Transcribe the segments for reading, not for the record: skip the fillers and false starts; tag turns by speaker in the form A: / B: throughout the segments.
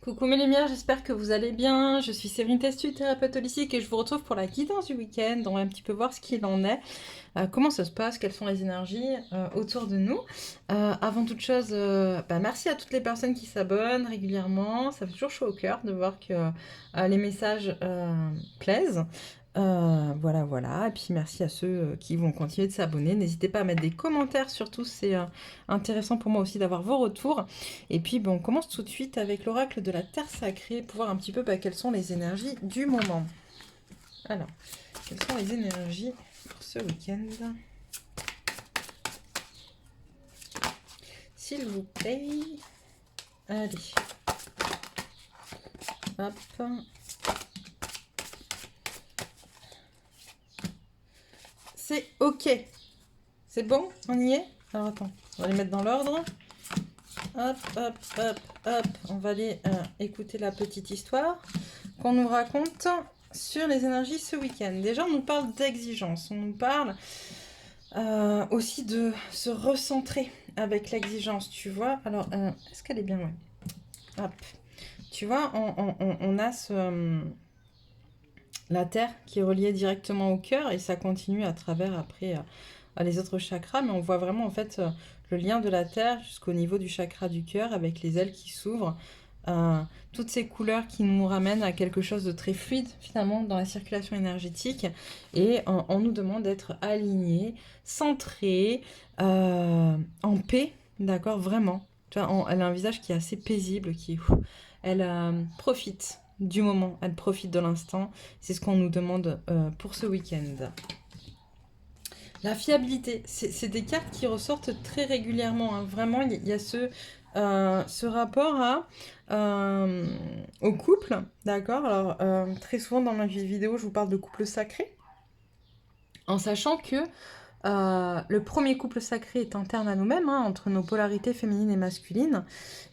A: Coucou mes lumières, j'espère que vous allez bien. Je suis Séverine Testu, thérapeute holistique et je vous retrouve pour la guidance du week-end. On va un petit peu voir ce qu'il en est, comment ça se passe, quelles sont les énergies autour de nous. Avant toute chose, merci à toutes les personnes qui s'abonnent régulièrement. Ça fait toujours chaud au cœur de voir que les messages plaisent. Voilà, voilà. Et puis merci à ceux qui vont continuer de s'abonner. N'hésitez pas à mettre des commentaires, surtout c'est intéressant pour moi aussi d'avoir vos retours. Et puis on commence tout de suite avec l'oracle de la Terre sacrée pour voir un petit peu quelles sont les énergies du moment. Alors, quelles sont les énergies pour ce week-end? S'il vous plaît. Allez. Hop. C'est OK. C'est bon? On y est? Alors attends, on va les mettre dans l'ordre. Hop, hop, hop, hop. On va aller écouter la petite histoire qu'on nous raconte sur les énergies ce week-end. Déjà, on nous parle d'exigence. On nous parle aussi de se recentrer avec l'exigence, tu vois. Alors, est-ce qu'elle est bien? Ouais. Hop. Tu vois, on a la terre qui est reliée directement au cœur et ça continue à travers après les autres chakras, mais on voit vraiment en fait le lien de la terre jusqu'au niveau du chakra du cœur avec les ailes qui s'ouvrent, toutes ces couleurs qui nous ramènent à quelque chose de très fluide finalement dans la circulation énergétique et on nous demande d'être alignés, centrés, en paix, d'accord, vraiment. Tu vois, elle a un visage qui est assez paisible, elle profite du moment, elle profite de l'instant. C'est ce qu'on nous demande pour ce week-end. La fiabilité, c'est des cartes qui ressortent très régulièrement. Hein. Vraiment, il y a ce rapport au couple, d'accord. Alors, très souvent dans ma vidéo, je vous parle de couple sacré, en sachant que le premier couple sacré est interne à nous-mêmes, hein, entre nos polarités féminines et masculines.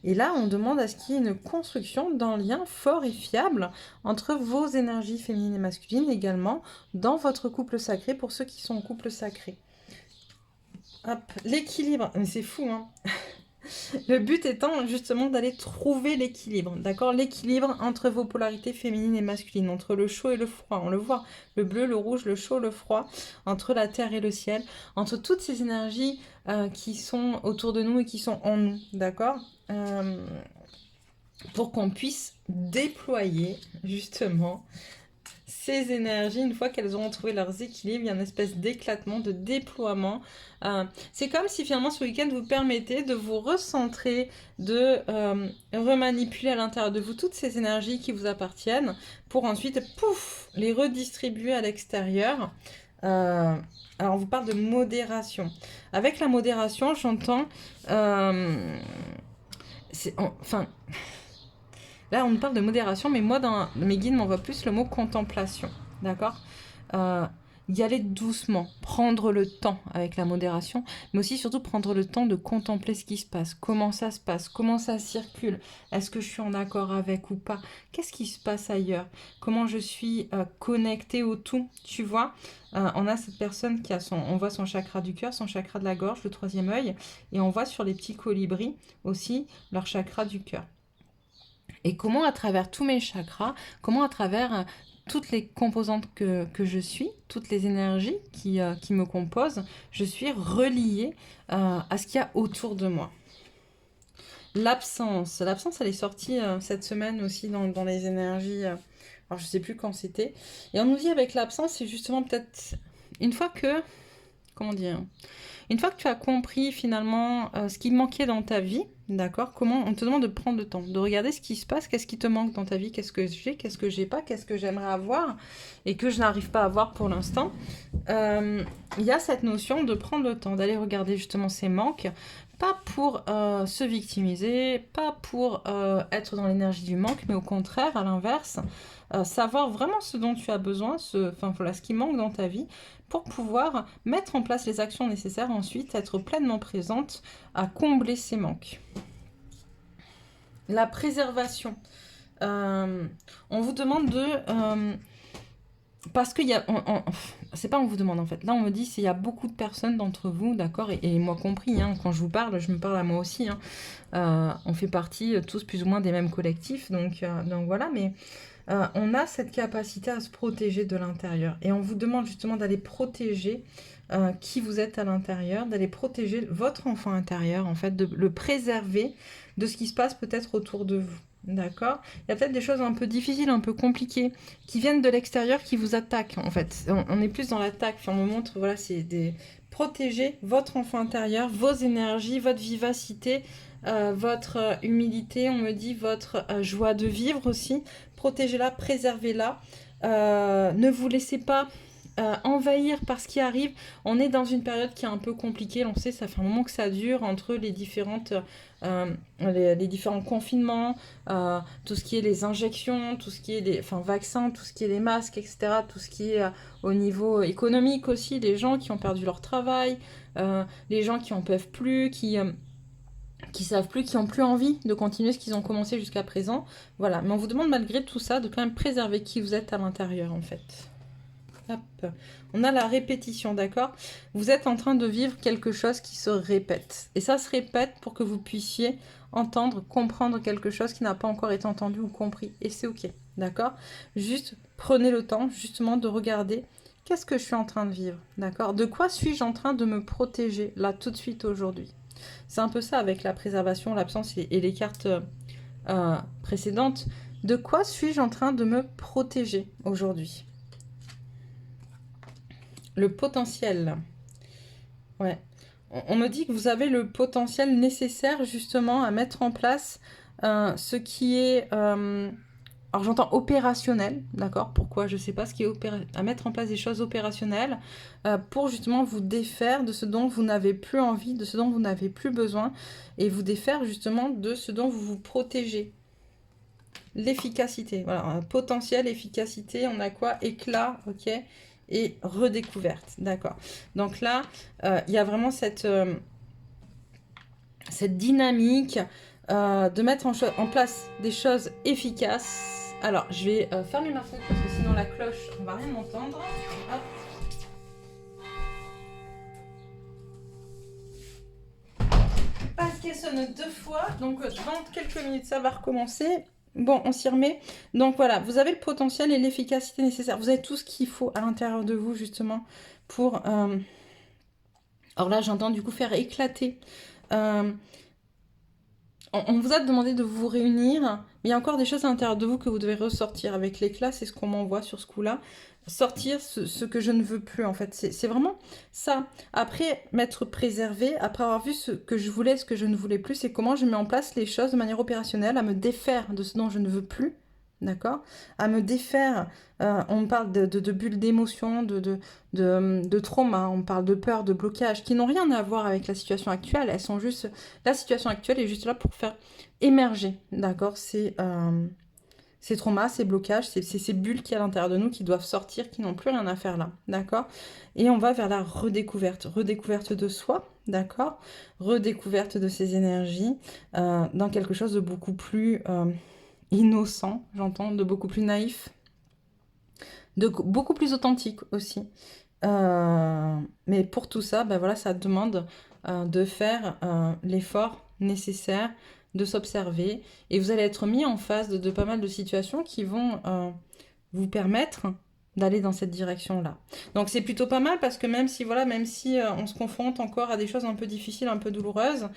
A: Et là, on demande à ce qu'il y ait une construction d'un lien fort et fiable entre vos énergies féminines et masculines également dans votre couple sacré pour ceux qui sont en couple sacré. Hop, l'équilibre, mais c'est fou, hein. Le but étant justement d'aller trouver l'équilibre, d'accord? L'équilibre entre vos polarités féminines et masculines, entre le chaud et le froid, on le voit, le bleu, le rouge, le chaud, le froid, entre la terre et le ciel, entre toutes ces énergies qui sont autour de nous et qui sont en nous, d'accord? Pour qu'on puisse déployer justement ces énergies, une fois qu'elles auront trouvé leurs équilibres, il y a une espèce d'éclatement, de déploiement. C'est comme si finalement ce week-end vous permettait de vous recentrer, de remanipuler à l'intérieur de vous toutes ces énergies qui vous appartiennent pour ensuite, pouf, les redistribuer à l'extérieur. Alors on vous parle de modération. Avec la modération, j'entends... enfin... Là, on parle de modération, mais moi, dans mes guides, m'envoie plus le mot contemplation. D'accord? Y aller doucement, prendre le temps avec la modération, mais aussi surtout prendre le temps de contempler ce qui se passe, comment ça se passe, comment ça circule, est-ce que je suis en accord avec ou pas, qu'est-ce qui se passe ailleurs, comment je suis connectée au tout, tu vois. On a cette personne qui a on voit son chakra du cœur, son chakra de la gorge, le troisième œil, et on voit sur les petits colibris aussi leur chakra du cœur. Et comment à travers tous mes chakras, comment à travers toutes les composantes que je suis, toutes les énergies qui me composent, je suis reliée à ce qu'il y a autour de moi. L'absence, elle est sortie cette semaine aussi dans les énergies, alors je sais plus quand c'était. Et on nous dit avec l'absence, c'est justement peut-être une fois que, comment dire, une fois que tu as compris finalement ce qui manquait dans ta vie, d'accord, comment on te demande de prendre le temps, de regarder ce qui se passe, qu'est-ce qui te manque dans ta vie, qu'est-ce que j'ai pas, qu'est-ce que j'aimerais avoir et que je n'arrive pas à avoir pour l'instant. Il y a cette notion de prendre le temps, d'aller regarder justement ces manques, pas pour se victimiser, pas pour être dans l'énergie du manque, mais au contraire, à l'inverse, savoir vraiment ce dont tu as besoin, voilà, ce qui manque dans ta vie, pour pouvoir mettre en place les actions nécessaires, ensuite être pleinement présente à combler ces manques. La préservation. On vous demande parce qu'il y a... c'est pas on vous demande en fait. Là, on me dit s'il y a beaucoup de personnes d'entre vous, d'accord, et moi compris, hein, quand je vous parle, je me parle à moi aussi. Hein, on fait partie tous plus ou moins des mêmes collectifs, donc voilà, mais on a cette capacité à se protéger de l'intérieur. Et on vous demande justement d'aller protéger qui vous êtes à l'intérieur, d'aller protéger votre enfant intérieur, en fait, de le préserver de ce qui se passe peut-être autour de vous. D'accord? Il y a peut-être des choses un peu difficiles, un peu compliquées, qui viennent de l'extérieur, qui vous attaquent, en fait. On est plus dans l'attaque. Enfin, on me montre, voilà, c'est des... Protéger votre enfant intérieur, vos énergies, votre vivacité, votre humilité, on me dit, votre joie de vivre aussi. Protégez-la, préservez-la. Ne vous laissez pas envahir par ce qui arrive. On est dans une période qui est un peu compliquée. On sait, ça fait un moment que ça dure entre les différentes... les différents confinements, tout ce qui est les injections, tout ce qui est les vaccins, tout ce qui est les masques, etc. Tout ce qui est au niveau économique aussi, les gens qui ont perdu leur travail, les gens qui en peuvent plus, qui savent plus, qui ont plus envie de continuer ce qu'ils ont commencé jusqu'à présent. Voilà, mais on vous demande malgré tout ça de quand même préserver qui vous êtes à l'intérieur en fait. Hop. On a la répétition, d'accord? Vous êtes en train de vivre quelque chose qui se répète. Et ça se répète pour que vous puissiez entendre, comprendre quelque chose qui n'a pas encore été entendu ou compris. Et c'est ok, d'accord? Juste prenez le temps justement de regarder qu'est-ce que je suis en train de vivre, d'accord? De quoi suis-je en train de me protéger là tout de suite aujourd'hui? C'est un peu ça avec la préservation, l'absence et les cartes précédentes. De quoi suis-je en train de me protéger aujourd'hui? Le potentiel. Ouais. On me dit que vous avez le potentiel nécessaire justement à mettre en place ce qui est... alors j'entends opérationnel, d'accord? Pourquoi? Je ne sais pas ce qui est à mettre en place des choses opérationnelles pour justement vous défaire de ce dont vous n'avez plus envie, de ce dont vous n'avez plus besoin et vous défaire justement de ce dont vous vous protégez. L'efficacité, voilà, potentiel, efficacité, on a quoi? Éclat, ok? Et redécouverte, d'accord. Donc là, il y a vraiment cette dynamique de mettre en place des choses efficaces. Alors, je vais fermer ma fenêtre parce que sinon la cloche, on va rien entendre. Hop. Parce qu'elle sonne 2 fois, donc dans quelques minutes, ça va recommencer. Bon, on s'y remet. Donc voilà, vous avez le potentiel et l'efficacité nécessaire. Vous avez tout ce qu'il faut à l'intérieur de vous, justement, pour... Alors là, j'entends du coup faire éclater. On vous a demandé de vous réunir, mais il y a encore des choses à l'intérieur de vous que vous devez ressortir. Avec l'éclat, c'est ce qu'on m'envoie sur ce coup-là. Sortir ce que je ne veux plus, en fait. C'est vraiment ça. Après, m'être préservé, après avoir vu ce que je voulais, ce que je ne voulais plus, c'est comment je mets en place les choses de manière opérationnelle, à me défaire de ce dont je ne veux plus, d'accord? À me défaire, on parle de bulles d'émotions, de trauma, on parle de peur, de blocage, qui n'ont rien à voir avec la situation actuelle. Elles sont juste... La situation actuelle est juste là pour faire émerger, d'accord? Ces traumas, ces blocages, c'est ces bulles qui à l'intérieur de nous qui doivent sortir, qui n'ont plus rien à faire là, d'accord? Et on va vers la redécouverte de soi, d'accord? Redécouverte de ses énergies, dans quelque chose de beaucoup plus innocent, j'entends, de beaucoup plus naïf, de beaucoup plus authentique aussi. Mais pour tout ça, ben voilà, ça demande de faire l'effort nécessaire, de s'observer. Et vous allez être mis en face de pas mal de situations qui vont vous permettre d'aller dans cette direction-là. Donc c'est plutôt pas mal parce que même si on se confronte encore à des choses un peu difficiles, un peu douloureuses,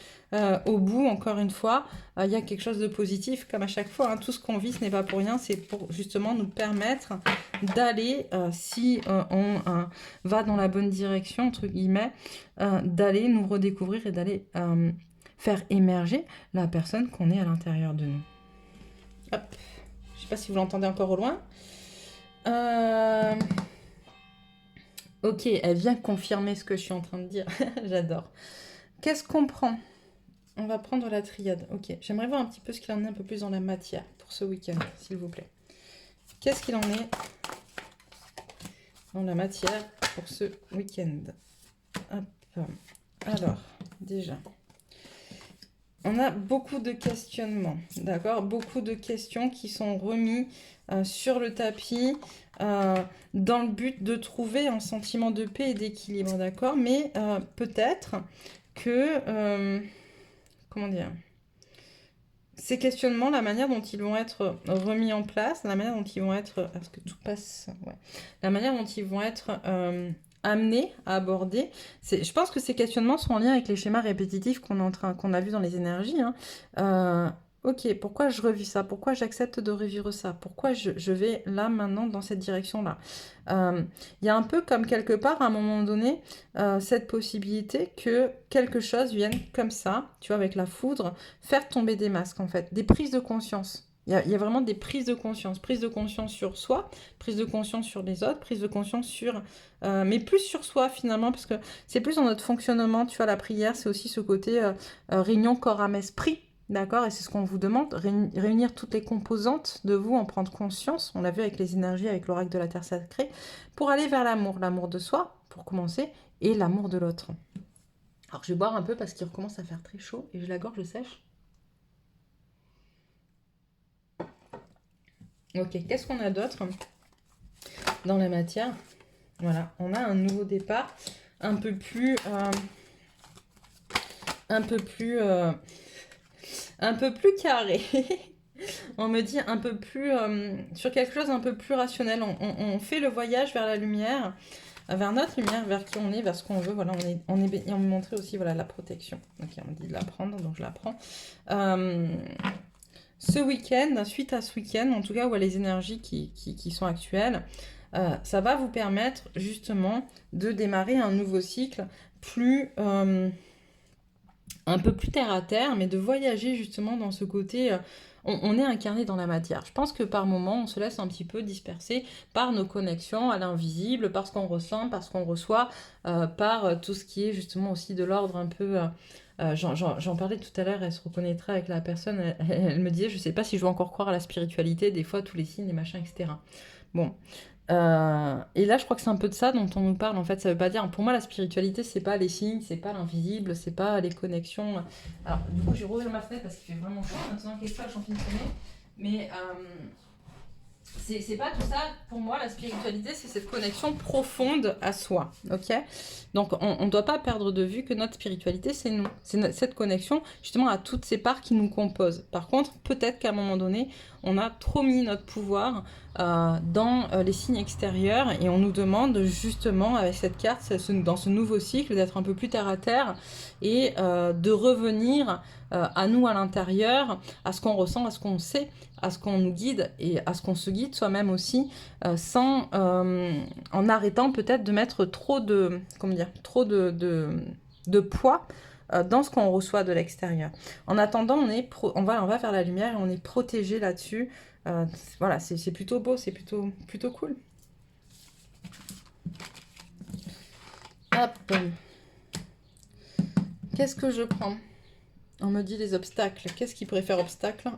A: au bout, encore une fois, il y a quelque chose de positif, comme à chaque fois. Hein, tout ce qu'on vit, ce n'est pas pour rien, c'est pour justement nous permettre d'aller, si on va dans la bonne direction, entre guillemets, d'aller nous redécouvrir et d'aller faire émerger la personne qu'on est à l'intérieur de nous. Hop. Je ne sais pas si vous l'entendez encore au loin. Ok, elle vient confirmer ce que je suis en train de dire. J'adore. Qu'est-ce qu'on prend? On va prendre la triade. Ok, j'aimerais voir un petit peu ce qu'il en est un peu plus dans la matière pour ce week-end, s'il vous plaît. Qu'est-ce qu'il en est dans la matière pour ce week-end? Hop. Alors, déjà, On a beaucoup de questionnements, d'accord? Beaucoup de questions qui sont remis sur le tapis dans le but de trouver un sentiment de paix et d'équilibre, d'accord? Mais peut-être que, comment dire, ces questionnements, la manière dont ils vont être remis en place, la manière dont ils vont être, parce que tout passe, ouais, la manière dont ils vont être amenés à aborder, je pense que ces questionnements sont en lien avec les schémas répétitifs qu'on a vus dans les énergies. Hein. Ok, pourquoi je revis ça? Pourquoi j'accepte de revivre ça? Pourquoi je vais là, maintenant, dans cette direction-là? Il y a un peu comme quelque part, à un moment donné, cette possibilité que quelque chose vienne comme ça, tu vois, avec la foudre, faire tomber des masques, en fait, des prises de conscience. Il y a vraiment des prises de conscience. Prise de conscience sur soi, prise de conscience sur les autres, prise de conscience sur... mais plus sur soi, finalement, parce que c'est plus dans notre fonctionnement, tu vois, la prière, c'est aussi ce côté réunion corps, âme, esprit. D'accord, et c'est ce qu'on vous demande, réunir toutes les composantes de vous, en prendre conscience, on l'a vu avec les énergies, avec l'oracle de la Terre sacrée, pour aller vers l'amour de soi, pour commencer, et l'amour de l'autre. Alors je vais boire un peu parce qu'il recommence à faire très chaud et j'ai la gorge sèche. Ok, qu'est-ce qu'on a d'autre dans la matière? Voilà, on a un nouveau départ, un peu plus... un peu plus carré. On me dit un peu plus... sur quelque chose un peu plus rationnel. On fait le voyage vers la lumière, vers notre lumière, vers qui on est, vers ce qu'on veut. Voilà, on me montrait aussi voilà, la protection. Ok, on me dit de la prendre, donc je la prends. Ce week-end, suite à ce week-end, en tout cas, où les énergies qui sont actuelles, ça va vous permettre justement de démarrer un nouveau cycle plus... un peu plus terre à terre, mais de voyager justement dans ce côté... on est incarné dans la matière. Je pense que par moments, on se laisse un petit peu disperser par nos connexions à l'invisible, par ce qu'on ressent, par ce qu'on reçoit, par tout ce qui est justement aussi de l'ordre un peu... j'en parlais tout à l'heure, elle se reconnaîtra avec la personne, elle me disait, je sais pas si je veux encore croire à la spiritualité, des fois tous les signes, les machins, etc. Bon, et là, je crois que c'est un peu de ça dont on nous parle. En fait, ça veut pas dire. Pour moi, la spiritualité, c'est pas les signes, c'est pas l'invisible, c'est pas les connexions. Alors, du coup, j'ai rouvert ma fenêtre parce qu'il fait vraiment chaud. Maintenant, quelque chose, j'en finis de sonner. Mais c'est pas tout ça. Pour moi, la spiritualité, c'est cette connexion profonde à soi. Ok? Donc, on ne doit pas perdre de vue que notre spiritualité, c'est nous. C'est cette connexion, justement, à toutes ces parts qui nous composent. Par contre, peut-être qu'à un moment donné, on a trop mis notre pouvoir dans les signes extérieurs et on nous demande justement avec cette carte, dans ce nouveau cycle, d'être un peu plus terre à terre et de revenir à nous à l'intérieur, à ce qu'on ressent, à ce qu'on sait, à ce qu'on nous guide et à ce qu'on se guide soi-même aussi, sans en arrêtant peut-être de mettre trop de poids dans ce qu'on reçoit de l'extérieur. En attendant, on va vers la lumière et on est protégé là-dessus. Voilà, c'est plutôt beau, c'est plutôt cool. Hop. Qu'est-ce que je prends? On me dit les obstacles. Qu'est-ce qui pourrait faire obstacle?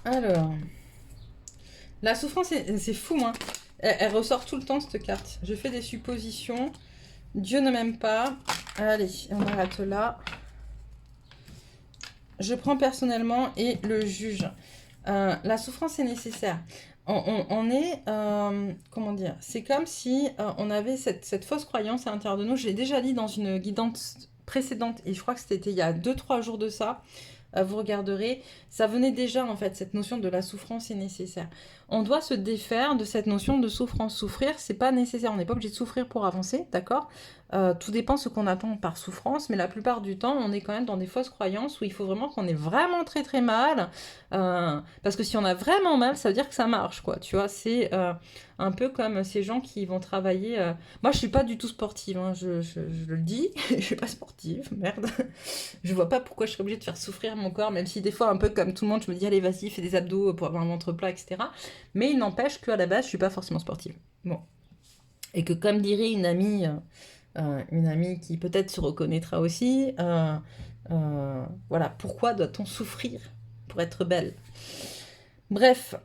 A: Alors, la souffrance, c'est fou, hein. Elle ressort tout le temps, cette carte. Je fais des suppositions. Dieu ne m'aime pas. Allez, on arrête là. Je prends personnellement et le juge. La souffrance est nécessaire. On est... comment dire? C'est comme si on avait cette fausse croyance à l'intérieur de nous. Je l'ai déjà dit dans une guidance précédente et je crois que c'était il y a 2-3 jours de ça. Vous regarderez, ça venait déjà en fait, cette notion de la souffrance est nécessaire. On doit se défaire de cette notion de souffrance. Souffrir, c'est pas nécessaire, on n'est pas obligé de souffrir pour avancer, d'accord? Tout dépend ce qu'on attend par souffrance, mais la plupart du temps, on est quand même dans des fausses croyances où il faut vraiment qu'on ait vraiment très très mal, parce que si on a vraiment mal, ça veut dire que ça marche, quoi, tu vois, c'est un peu comme ces gens qui vont travailler... Moi, je suis pas du tout sportive, hein, je le dis, je suis pas sportive, merde. Je vois pas pourquoi je serais obligée de faire souffrir mon corps, même si des fois, un peu comme tout le monde, je me dis, allez, vas-y, fais des abdos pour avoir un ventre plat, etc. Mais il n'empêche qu'à la base, je suis pas forcément sportive. Bon. Et que comme dirait une amie qui peut-être se reconnaîtra aussi, voilà, pourquoi doit-on souffrir pour être belle? Bref,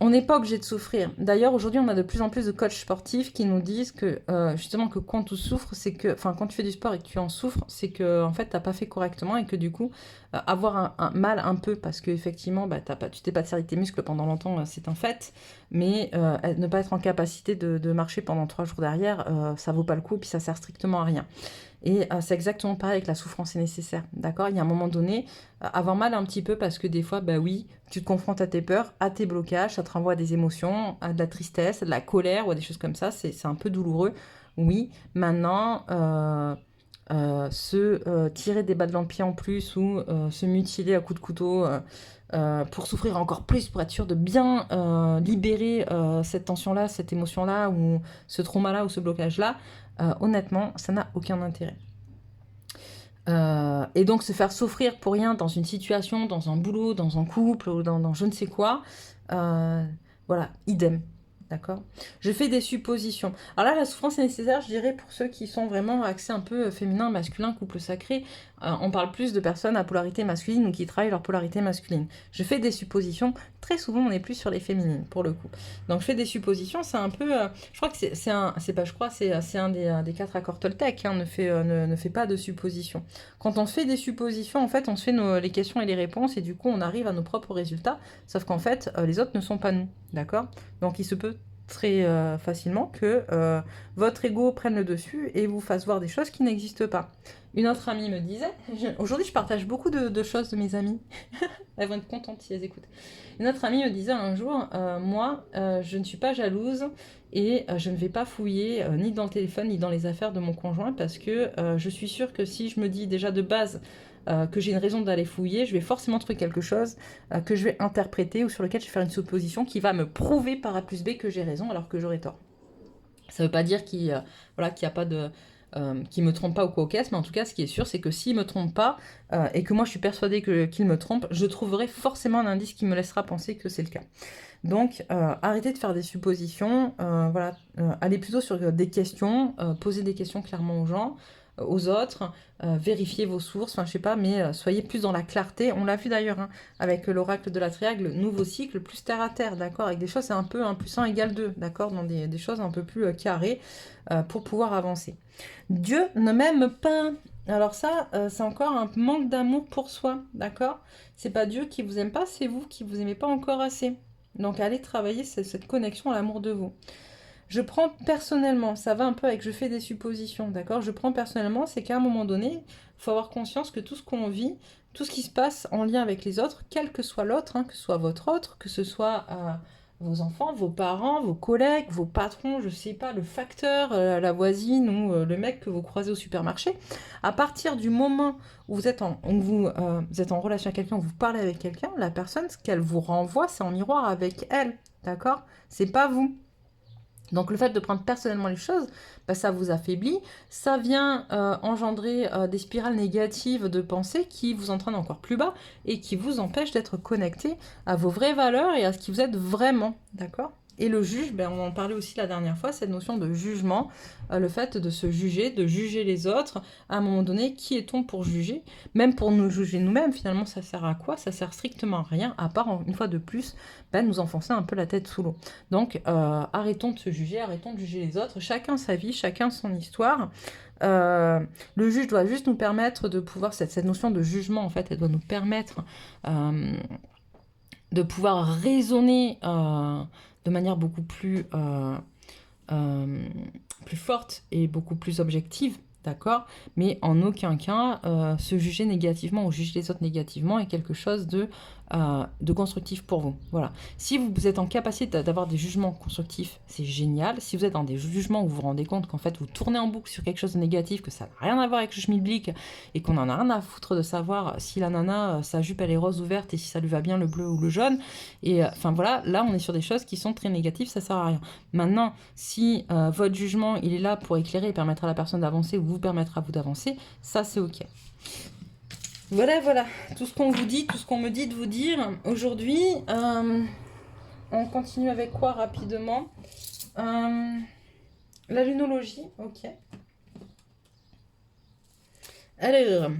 A: On n'est pas obligé de souffrir. D'ailleurs, aujourd'hui, on a de plus en plus de coachs sportifs qui nous disent que justement que quand tu souffres, c'est que, enfin, quand tu fais du sport et que tu en souffres, c'est que en fait, t'as pas fait correctement et que du coup, avoir un mal un peu parce que effectivement, bah, tu t'es pas serré tes muscles pendant longtemps, c'est un fait. Mais ne pas être en capacité de marcher pendant 3 jours derrière, ça vaut pas le coup et puis ça sert strictement à rien. Et c'est exactement pareil avec la souffrance est nécessaire, d'accord? Il y a un moment donné, avoir mal un petit peu parce que des fois, bah oui, tu te confrontes à tes peurs, à tes blocages, ça te renvoie à des émotions, à de la tristesse, à de la colère ou à des choses comme ça, c'est un peu douloureux, oui. Maintenant, se tirer des balles dans le pied en plus ou se mutiler à coups de couteau pour souffrir encore plus, pour être sûr de bien libérer cette tension-là, cette émotion-là, ou ce trauma-là, ou ce blocage-là, honnêtement, ça n'a aucun intérêt. Et donc se faire souffrir pour rien dans une situation, dans un boulot, dans un couple, ou dans je ne sais quoi, voilà, idem. D'accord? Je fais des suppositions. Alors là, la souffrance est nécessaire, je dirais, pour ceux qui sont vraiment axés un peu féminin, masculin, couple sacré. On parle plus de personnes à polarité masculine ou qui travaillent leur polarité masculine. Je fais des suppositions. Très souvent, on est plus sur les féminines, pour le coup. Donc, je fais des suppositions. C'est un peu... je crois que c'est un des 4 accords Toltec. Hein, ne fait pas de suppositions. Quand on fait des suppositions, en fait, on se fait les questions et les réponses. Et du coup, on arrive à nos propres résultats. Sauf qu'en fait, les autres ne sont pas nous. D'accord? Donc, il se peut très facilement que votre ego prenne le dessus et vous fasse voir des choses qui n'existent pas. Une autre amie me disait, aujourd'hui je partage beaucoup de choses de mes amies, elles vont être contentes si elles écoutent. Une autre amie me disait un jour, moi je ne suis pas jalouse et je ne vais pas fouiller ni dans le téléphone ni dans les affaires de mon conjoint parce que je suis sûre que si je me dis déjà de base que j'ai une raison d'aller fouiller, je vais forcément trouver quelque chose que je vais interpréter ou sur lequel je vais faire une supposition qui va me prouver par A plus B que j'ai raison alors que j'aurais tort. Ça ne veut pas dire qu'il voilà, qu'il n'y a pas de... qu'il me trompe pas ou quoi au caisse, mais en tout cas, ce qui est sûr, c'est que s'il me trompe pas, et que moi je suis persuadée qu'il me trompe, je trouverai forcément un indice qui me laissera penser que c'est le cas. Donc, arrêtez de faire des suppositions, voilà, allez plutôt sur des questions, posez des questions clairement aux gens, aux autres, vérifiez vos sources, enfin je sais pas, mais soyez plus dans la clarté. On l'a vu d'ailleurs hein, avec l'oracle de la triangle, nouveau cycle, plus terre à terre, d'accord, avec des choses c'est un peu 1 plus 1 égale 2, d'accord, dans des choses un peu plus carrées pour pouvoir avancer. Dieu ne m'aime pas. Alors ça, c'est encore un manque d'amour pour soi, d'accord? C'est pas Dieu qui vous aime pas, c'est vous qui vous aimez pas encore assez. Donc allez travailler cette connexion à l'amour de vous. Je prends personnellement, ça va un peu avec je fais des suppositions, d'accord? Je prends personnellement, c'est qu'à un moment donné, il faut avoir conscience que tout ce qu'on vit, tout ce qui se passe en lien avec les autres, quel que soit l'autre, hein, que ce soit votre autre, que ce soit vos enfants, vos parents, vos collègues, vos patrons, je sais pas, le facteur, la voisine ou le mec que vous croisez au supermarché, à partir du moment où vous êtes vous êtes en relation avec quelqu'un, vous parlez avec quelqu'un, la personne, ce qu'elle vous renvoie, c'est en miroir avec elle, d'accord? C'est pas vous. Donc le fait de prendre personnellement les choses, bah, ça vous affaiblit, ça vient engendrer des spirales négatives de pensée qui vous entraînent encore plus bas et qui vous empêchent d'être connecté à vos vraies valeurs et à ce qui vous êtes vraiment, d'accord? Et le juge, ben, on en parlait aussi la dernière fois, cette notion de jugement, le fait de se juger, de juger les autres, à un moment donné, qui est-on pour juger? Même pour nous juger nous-mêmes, finalement, ça sert à quoi? Ça sert strictement à rien, à part, une fois de plus, ben, nous enfoncer un peu la tête sous l'eau. Donc, arrêtons de se juger, arrêtons de juger les autres, chacun sa vie, chacun son histoire. Le juge doit juste nous permettre de pouvoir, cette notion de jugement, en fait, elle doit nous permettre de pouvoir raisonner de manière beaucoup plus forte et beaucoup plus objective, d'accord? Mais en aucun cas, se juger négativement ou juger les autres négativement est quelque chose de constructif pour vous. Voilà. Si vous êtes en capacité d'avoir des jugements constructifs, c'est génial. Si vous êtes dans des jugements où vous vous rendez compte qu'en fait vous tournez en boucle sur quelque chose de négatif, que ça n'a rien à voir avec le schmilblick et qu'on en a rien à foutre de savoir si la nana, sa jupe elle est rose ou verte et si ça lui va bien le bleu ou le jaune, et enfin voilà, là on est sur des choses qui sont très négatives, ça sert à rien. Maintenant, si votre jugement il est là pour éclairer et permettre à la personne d'avancer ou vous permettra à vous d'avancer, ça c'est ok. Voilà, tout ce qu'on vous dit, tout ce qu'on me dit de vous dire. Aujourd'hui, on continue avec quoi rapidement? La lunologie, ok. Alors,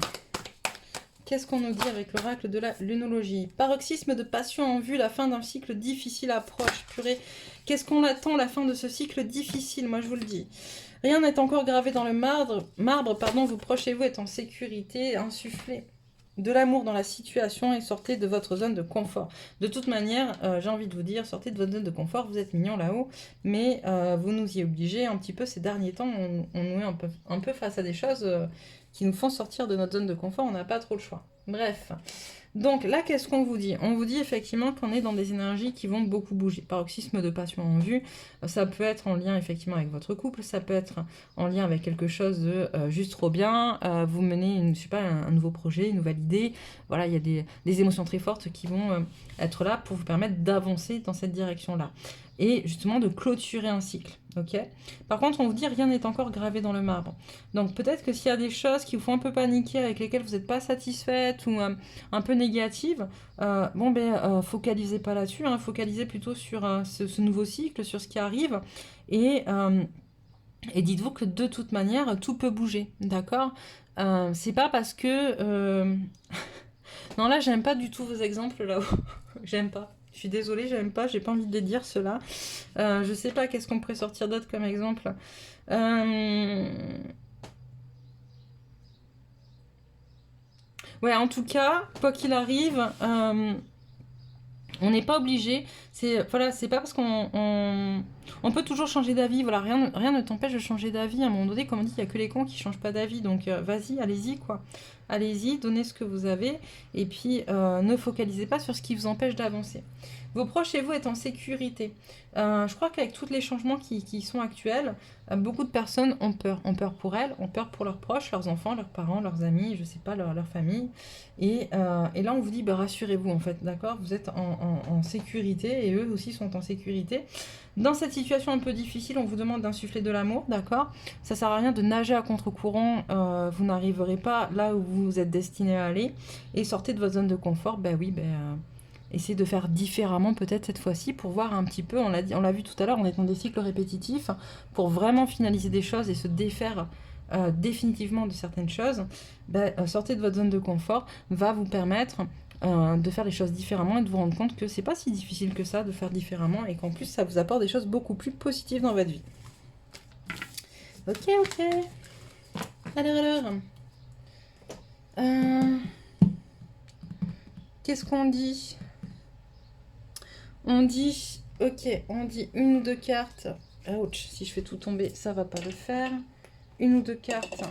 A: qu'est-ce qu'on nous dit avec l'oracle de la lunologie? Paroxysme de passion en vue, la fin d'un cycle difficile approche. Purée, qu'est-ce qu'on attend, la fin de ce cycle difficile? Moi, je vous le dis. Rien n'est encore gravé dans le marbre, pardon, vous proches et vous êtes en sécurité, insufflez de l'amour dans la situation et sortez de votre zone de confort. De toute manière, j'ai envie de vous dire, sortez de votre zone de confort, vous êtes mignon là-haut, mais vous nous y obligez un petit peu ces derniers temps, on nous est un peu face à des choses qui nous font sortir de notre zone de confort, on n'a pas trop le choix. Bref. Donc là, qu'est-ce qu'on vous dit? On vous dit effectivement qu'on est dans des énergies qui vont beaucoup bouger. Paroxysme de passion en vue, ça peut être en lien effectivement avec votre couple, ça peut être en lien avec quelque chose de juste trop bien, vous menez je sais pas, un nouveau projet, une nouvelle idée, voilà, il y a des émotions très fortes qui vont être là pour vous permettre d'avancer dans cette direction-là. Et justement de clôturer un cycle, ok? Par contre, on vous dit rien n'est encore gravé dans le marbre. Donc peut-être que s'il y a des choses qui vous font un peu paniquer, avec lesquelles vous n'êtes pas satisfaite ou un peu négatives, focalisez pas là-dessus, hein, focalisez plutôt sur ce nouveau cycle, sur ce qui arrive, et dites-vous que de toute manière, tout peut bouger, d'accord? C'est pas parce que... Non, là, j'aime pas du tout vos exemples, là-haut. J'aime pas. Je suis désolée, j'aime pas, j'ai pas envie de les dire, ceux-là. Je sais pas, qu'est-ce qu'on pourrait sortir d'autre comme exemple. Ouais, en tout cas, quoi qu'il arrive, on n'est pas obligé. Voilà, c'est pas parce on peut toujours changer d'avis. Voilà, rien ne t'empêche de changer d'avis. À un moment donné, comme on dit, il n'y a que les cons qui changent pas d'avis. Donc, vas-y, allez-y, quoi. Allez-y, donnez ce que vous avez. Et puis, ne focalisez pas sur ce qui vous empêche d'avancer. Vos proches et vous êtes en sécurité. Je crois qu'avec tous les changements qui sont actuels, beaucoup de personnes ont peur. Ont peur pour elles, ont peur pour leurs proches, leurs enfants, leurs parents, leurs amis, je sais pas, leur famille. Et là, on vous dit, rassurez-vous, en fait, d'accord? Vous êtes en sécurité et eux aussi sont en sécurité. Dans cette situation un peu difficile, on vous demande d'insuffler de l'amour, d'accord? Ça sert à rien de nager à contre-courant, vous n'arriverez pas là où vous êtes destiné à aller. Et sortez de votre zone de confort, essayez de faire différemment peut-être cette fois-ci pour voir un petit peu, on l'a vu tout à l'heure, on est dans des cycles répétitifs, pour vraiment finaliser des choses et se défaire définitivement de certaines choses. Sortez de votre zone de confort va vous permettre de faire les choses différemment et de vous rendre compte que c'est pas si difficile que ça de faire différemment et qu'en plus ça vous apporte des choses beaucoup plus positives dans votre vie. Ok. Alors. Qu'est-ce qu'on dit? On dit une ou deux cartes. Ouch, si je fais tout tomber, ça va pas le faire. Une ou deux cartes.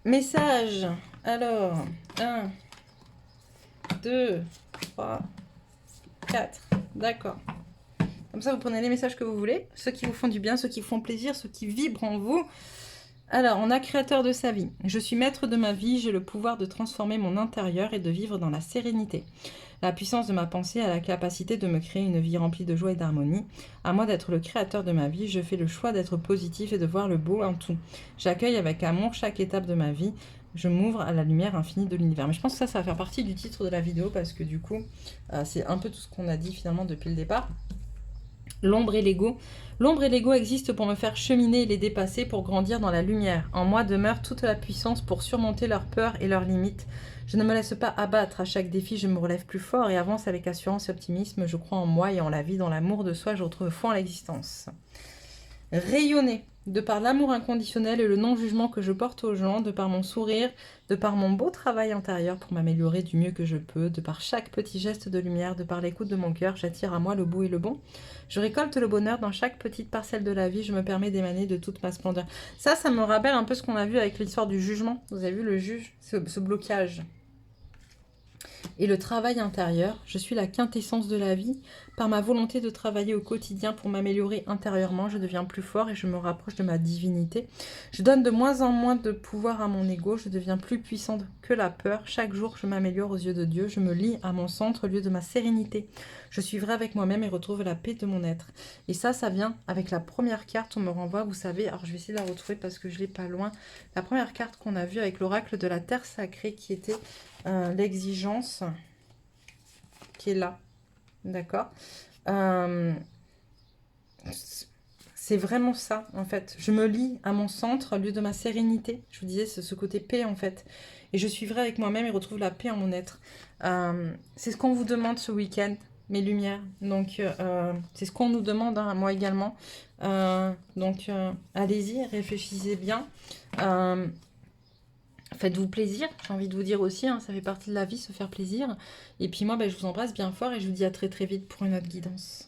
A: Message. Alors, 1, 2, 3, 4. D'accord. Comme ça, vous prenez les messages que vous voulez. Ceux qui vous font du bien, ceux qui vous font plaisir, ceux qui vibrent en vous. Alors, on a créateur de sa vie. Je suis maître de ma vie, j'ai le pouvoir de transformer mon intérieur et de vivre dans la sérénité. La puissance de ma pensée a la capacité de me créer une vie remplie de joie et d'harmonie. À moi d'être le créateur de ma vie, je fais le choix d'être positif et de voir le beau en tout. J'accueille avec amour chaque étape de ma vie. Je m'ouvre à la lumière infinie de l'univers. Mais je pense que ça va faire partie du titre de la vidéo parce que du coup, c'est un peu tout ce qu'on a dit finalement depuis le départ. L'ombre et l'ego. L'ombre et l'ego existent pour me faire cheminer et les dépasser pour grandir dans la lumière. En moi demeure toute la puissance pour surmonter leurs peurs et leurs limites. Je ne me laisse pas abattre. À chaque défi, je me relève plus fort et avance avec assurance et optimisme. Je crois en moi et en la vie, dans l'amour de soi, je retrouve foi en l'existence. Rayonner. De par l'amour inconditionnel et le non-jugement que je porte aux gens, de par mon sourire, de par mon beau travail intérieur pour m'améliorer du mieux que je peux, de par chaque petit geste de lumière, de par l'écoute de mon cœur, j'attire à moi le beau et le bon. Je récolte le bonheur dans chaque petite parcelle de la vie, je me permets d'émaner de toute ma splendeur. Ça me rappelle un peu ce qu'on a vu avec l'histoire du jugement. Vous avez vu le juge, ce blocage. Et le travail intérieur, je suis la quintessence de la vie. Par ma volonté de travailler au quotidien pour m'améliorer intérieurement, je deviens plus fort et je me rapproche de ma divinité. Je donne de moins en moins de pouvoir à mon ego, je deviens plus puissante que la peur. Chaque jour, je m'améliore aux yeux de Dieu, je me lie à mon centre, lieu de ma sérénité. Je suis vraie avec moi-même et retrouve la paix de mon être. Et ça vient avec la première carte, on me renvoie, vous savez, alors je vais essayer de la retrouver parce que je l'ai pas loin. La première carte qu'on a vue avec l'oracle de la terre sacrée qui était l'exigence, qui est là. D'accord. c'est vraiment ça, en fait. Je me lie à mon centre, lieu de ma sérénité. Je vous disais, c'est ce côté paix, en fait. Et je suis vraie avec moi-même et retrouve la paix en mon être. C'est ce qu'on vous demande ce week-end, mes lumières. Donc, c'est ce qu'on nous demande, hein, moi également. Allez-y, réfléchissez bien. Faites-vous plaisir, j'ai envie de vous dire aussi, hein, ça fait partie de la vie, se faire plaisir. Et puis moi, je vous embrasse bien fort et je vous dis à très très vite pour une autre guidance.